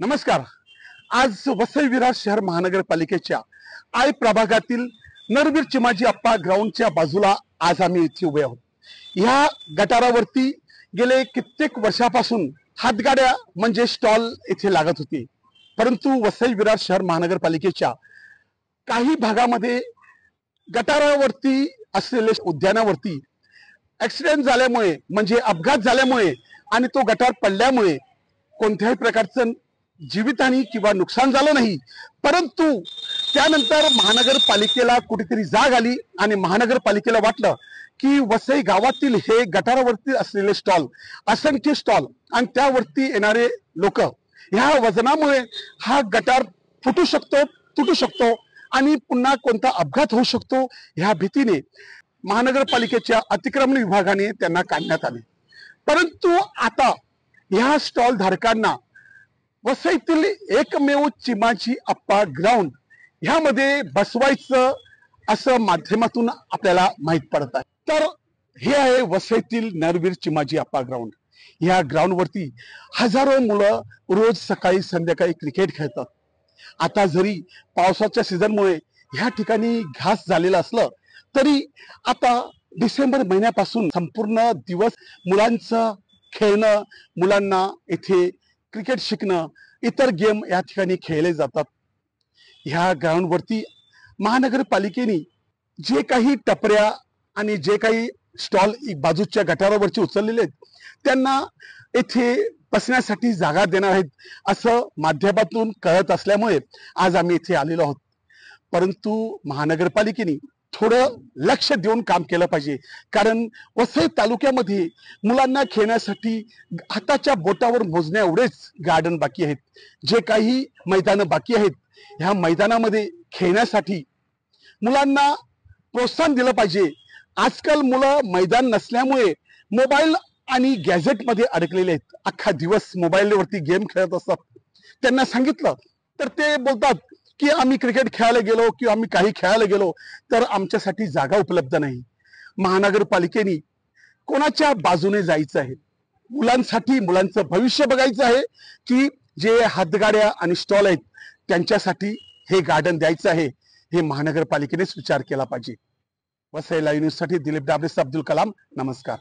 नमस्कार। आज वसई विरार शहर महानगरपालिकेच्या आय प्रभागातील नरवीर चिमाजी अप्पा ग्राउंडच्या बाजूला आज आम्ही इथे उभे आहोत। ह्या गटारावरती गेले कित्येक वर्षापासून हातगाड्या म्हणजे स्टॉल इथे लागत होते, परंतु वसई विरार शहर महानगरपालिकेच्या काही भागामध्ये गटारावरती असलेल्या उद्यानावरती ऍक्सिडेंट झाल्यामुळे म्हणजे अपघात झाल्यामुळे आणि तो गटार पडल्यामुळे कोणत्याही प्रकारचं जीवितहानी किंवा नुकसान झालं नाही, परंतु त्यानंतर महानगरपालिकेला कुठेतरी जाग आली आणि महानगरपालिकेला वाटलं की वसई गावातील हे गटारावरती असलेले स्टॉल, असंख्य स्टॉल आणि त्यावरती येणारे लोक, ह्या वजनामुळे हा गटार फुटू शकतो, तुटू शकतो आणि पुन्हा कोणता अपघात होऊ शकतो, ह्या भीतीने महानगरपालिकेच्या अतिक्रमण विभागाने त्यांना काढण्यात आले। परंतु आता ह्या स्टॉल धारकांना वसईतील एकमेव चिमाजी अप्पा ग्राउंड ह्यामध्ये बसवायचं असं माध्यमातून आपल्याला माहित पडत आहे। तर हे आहे वसईतील नरवीर चिमाजी अप्पा ग्राउंड। ह्या ग्राउंडवरती हजारो मुलं रोज सकाळी संध्याकाळी क्रिकेट खेळतात। आता जरी पावसाच्या सीझनमुळे ह्या ठिकाणी घास झालेलं असलं तरी आता डिसेंबर महिन्यापासून संपूर्ण दिवस मुलांचं खेळणं, मुलांना इथे क्रिकेट शिकणं, इतर गेम या ठिकाणी खेळले जातात। ह्या ग्राउंडवरती महानगरपालिकेने जे काही टपऱ्या आणि जे काही स्टॉल बाजूच्या गटारावरचे उचललेले आहेत त्यांना येथे बसण्यासाठी जागा देणार आहेत असं माध्यमातून कळत असल्यामुळे आज आम्ही इथे आलेलो आहोत। परंतु महानगरपालिकेने थोडं लक्ष देऊन काम केलं पाहिजे, कारण वसई तालुक्यामध्ये मुलांना खेळण्यासाठी हाताच्या बोटावर मोजण्या एवढेच गार्डन बाकी आहेत। जे काही मैदानं बाकी आहेत, ह्या मैदानामध्ये खेळण्यासाठी मुलांना प्रोत्साहन दिलं पाहिजे। आजकाल मुलं मैदान नसल्यामुळे मोबाईल आणि गॅजेटमध्ये अडकलेले आहेत, अख्खा दिवस मोबाईलवरती गेम खेळत असतात। त्यांना सांगितलं तर ते बोलतात की आम्ही क्रिकेट खेळायला गेलो किंवा आम्ही काही खेळायला गेलो तर आमच्यासाठी जागा उपलब्ध नाही। महानगरपालिकेने कोणाच्या बाजूने जायचं आहे? मुलांसाठी, मुलांचं भविष्य बघायचं आहे की जे हातगाड्या आणि स्टॉल आहेत त्यांच्यासाठी हे गार्डन द्यायचं आहे? हे महानगरपालिकेनेच विचार केला पाहिजे। वसई लाईव्ह न्यूज साठी दिलीप डाबरे, अब्दुल कलाम, नमस्कार।